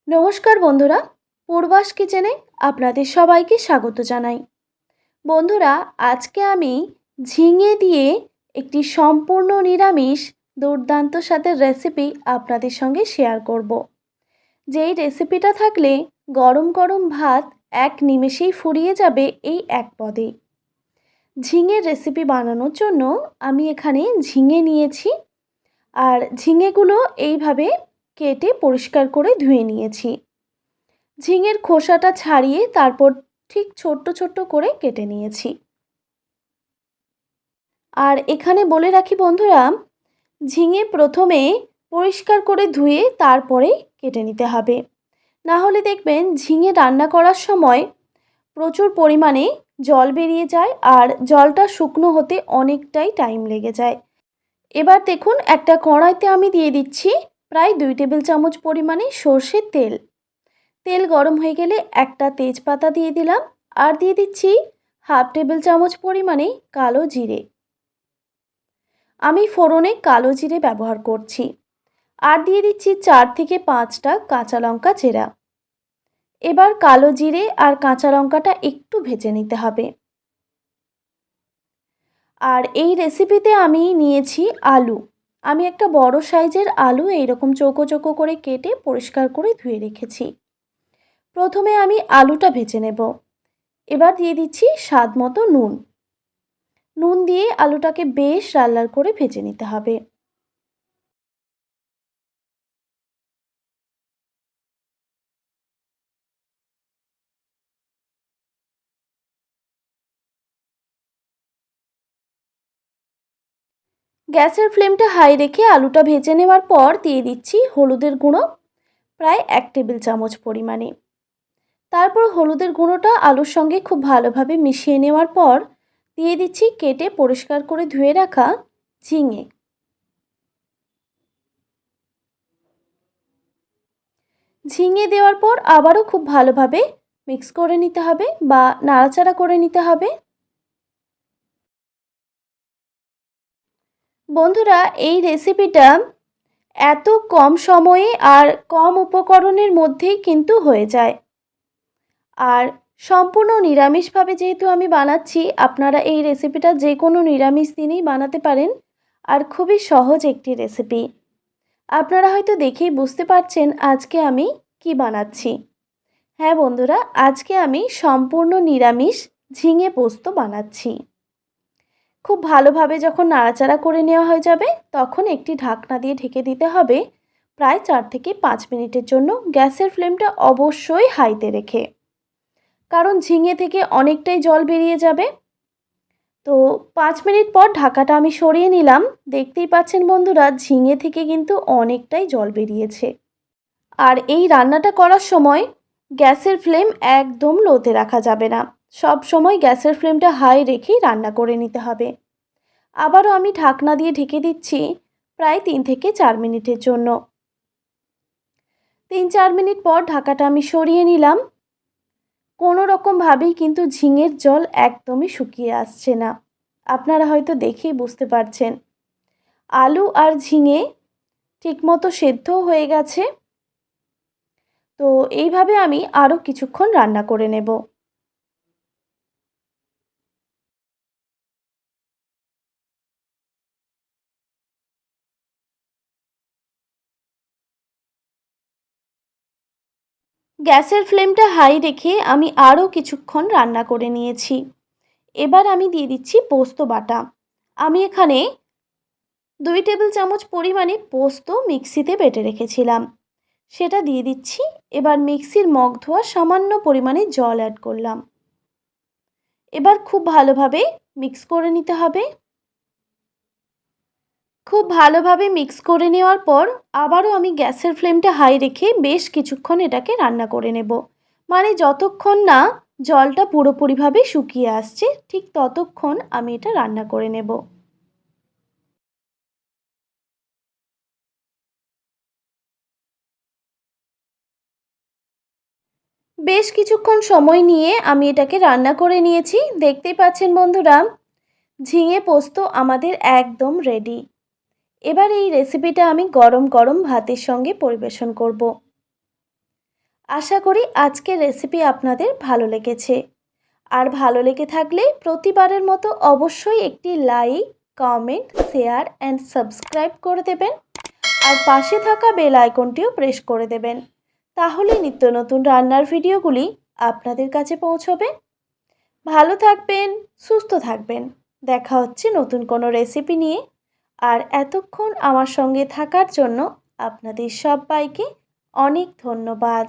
নমস্কার বন্ধুরা, পূর্বাস কিচেনে আপনাদের সবাইকে স্বাগত জানাই। বন্ধুরা, আজকে আমি ঝিঙে দিয়ে একটি সম্পূর্ণ নিরামিষ দুর্দান্ত স্বাদের রেসিপি আপনাদের সঙ্গে শেয়ার করব। যেই রেসিপিটা থাকলে গরম গরম ভাত এক নিমেষেই ফুরিয়ে যাবে এই এক পদেই। ঝিঙের রেসিপি বানানোর জন্য আমি এখানে ঝিঙে নিয়েছি, আর ঝিঙেগুলো এইভাবে কেটে পরিষ্কার করে ধুয়ে নিয়েছি। ঝিঙের খোসাটা ছাড়িয়ে তারপর ঠিক ছোট্ট ছোট্ট করে কেটে নিয়েছি। আর এখানে বলে রাখি বন্ধুরা, ঝিঙে প্রথমে পরিষ্কার করে ধুয়ে তারপরে কেটে নিতে হবে। না হলে দেখবেন ঝিঙে রান্না করার সময় প্রচুর পরিমাণে জল বেরিয়ে যায়, আর জলটা শুকনো হতে অনেকটাই টাইম লেগে যায়। এবার দেখুন, একটা কড়াইতে আমি দিয়ে দিচ্ছি প্রায় 2 টেবিল চামচ পরিমাণে সর্ষের তেল। তেল গরম হয়ে গেলে একটা তেজপাতা দিয়ে দিলাম, আর দিয়ে দিচ্ছি হাফ টেবিল চামচ পরিমাণে কালো জিরে। আমি ফোড়নে কালো জিরে ব্যবহার করছি। আর দিয়ে দিচ্ছি 4 থেকে 5টা কাঁচা লঙ্কা চেরা। এবার কালো জিরে আর কাঁচা লঙ্কাটা একটু ভেজে নিতে হবে। আর এই রেসিপিতে আমি নিয়েছি আলু। আমি একটা বড় সাইজের আলু এইরকম চৌকো চৌকো করে কেটে পরিষ্কার করে ধুয়ে রেখেছি। প্রথমে আমি আলুটা ভেজে নেব। এবার দিয়ে দিচ্ছি স্বাদ মতো নুন। নুন দিয়ে আলুটাকে বেশ লাল করে ভেজে নিতে হবে। গ্যাসের ফ্লেমটা হাই রেখে আলুটা ভেজে নেওয়ার পর দিয়ে দিচ্ছি হলুদের গুঁড়ো প্রায় 1 টেবিল চামচ পরিমাণে। তারপর হলুদের গুঁড়োটা আলুর সঙ্গে খুব ভালোভাবে মিশিয়ে নেওয়ার পর দিয়ে দিচ্ছি কেটে পরিষ্কার করে ধুয়ে রাখা ঝিঙে। ঝিঙে দেওয়ার পর আবারও খুব ভালোভাবে মিক্স করে নিতে হবে বা নাড়াচাড়া করে নিতে হবে। বন্ধুরা, এই রেসিপিটা এত কম সময়ে আর কম উপকরণের মধ্যেই কিন্তু হয়ে যায়। আর সম্পূর্ণ নিরামিষভাবে যেহেতু আমি বানাচ্ছি, আপনারা এই রেসিপিটা যে কোনো নিরামিষ দিনেই বানাতে পারেন। আর খুবই সহজ একটি রেসিপি। আপনারা হয়তো দেখেই বুঝতে পারছেন আজকে আমি কি বানাচ্ছি। হ্যাঁ বন্ধুরা, আজকে আমি সম্পূর্ণ নিরামিষ ঝিঙে পোস্ত বানাচ্ছি। খুব ভালোভাবে যখন নাড়াচাড়া করে নেওয়া হয়ে যাবে, তখন একটি ঢাকনা দিয়ে ঢেকে দিতে হবে প্রায় 4 থেকে 5 মিনিটের জন্য। গ্যাসের ফ্লেমটা অবশ্যই হাইতে রেখে, কারণ ঝিঙে থেকে অনেকটাই জল বেরিয়ে যাবে। তো 5 মিনিট পর ঢাকাটা আমি সরিয়ে নিলাম। দেখতেই পাচ্ছেন বন্ধুরা, ঝিঙে থেকে কিন্তু অনেকটাই জল বেরিয়েছে। আর এই রান্নাটা করার সময় গ্যাসের ফ্লেম একদম লোতে রাখা যাবে না। সব সময় গ্যাসের ফ্লেমটা হাই রেখেই রান্না করে নিতে হবে। আবারও আমি ঢাকনা দিয়ে ঢেকে দিচ্ছি প্রায় 3 থেকে 4 মিনিটের জন্য। 3-4 মিনিট পর ঢাকাটা আমি সরিয়ে নিলাম। কোনো রকমভাবেই কিন্তু ঝিঙের জল একদমই শুকিয়ে আসছে না। আপনারা হয়তো দেখেই বুঝতে পারছেন। আলু আর ঝিঙে ঠিকমতো সেদ্ধও হয়ে গেছে। তো এইভাবে আমি আরও কিছুক্ষণ রান্না করে নেব। গ্যাসের ফ্লেমটা হাই রেখে আমি আরও কিছুক্ষণ রান্না করে নিয়েছি। এবার আমি দিয়ে দিচ্ছি পোস্ত বাটা। আমি এখানে 2 টেবিল চামচ পরিমাণে পোস্ত মিক্সিতে বেটে রেখেছিলাম, সেটা দিয়ে দিচ্ছি। এবার মিক্সির মগ ধোয়া সামান্য পরিমাণে জল অ্যাড করলাম। এবার খুব ভালোভাবে মিক্স করে নিতে হবে। খুব ভালোভাবে মিক্স করে নেওয়ার পর আবারও আমি গ্যাসের ফ্লেমটা হাই রেখে বেশ কিছুক্ষণ এটাকে রান্না করে নেব। মানে যতক্ষণ না জলটা পুরোপুরিভাবে শুকিয়ে আসছে, ঠিক ততক্ষণ আমি এটা রান্না করে নেব। বেশ কিছুক্ষণ সময় নিয়ে আমি এটাকে রান্না করে নিয়েছি। দেখতেই পাচ্ছেন বন্ধুরা, ঝিঙে পোস্ত আমাদের একদম রেডি। এবার এই রেসিপিটা আমি গরম গরম ভাতের সঙ্গে পরিবেশন করব। আশা করি আজকের রেসিপি আপনাদের ভালো লেগেছে। আর ভালো লেগে থাকলে প্রতিবারের মতো অবশ্যই একটি like, comment, share and subscribe করে দেবেন। আর পাশে থাকা বেল আইকনটিও প্রেস করে দেবেন। তাহলে নিত্য নতুন রান্নার ভিডিওগুলি আপনাদের কাছে পৌঁছবে। ভালো থাকবেন, সুস্থ থাকবেন। দেখা হচ্ছে নতুন কোনো রেসিপি নিয়ে। আর এতক্ষণ আমার সঙ্গে থাকার জন্য আপনাদের সবাইকে অনেক ধন্যবাদ।